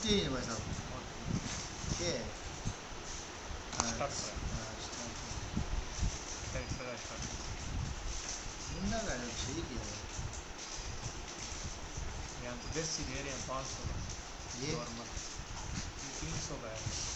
चाहिए भाई साहब? ओके ठीक है। यहाँ तो देसी दे रहे हैं 500 का, ये 300 का है।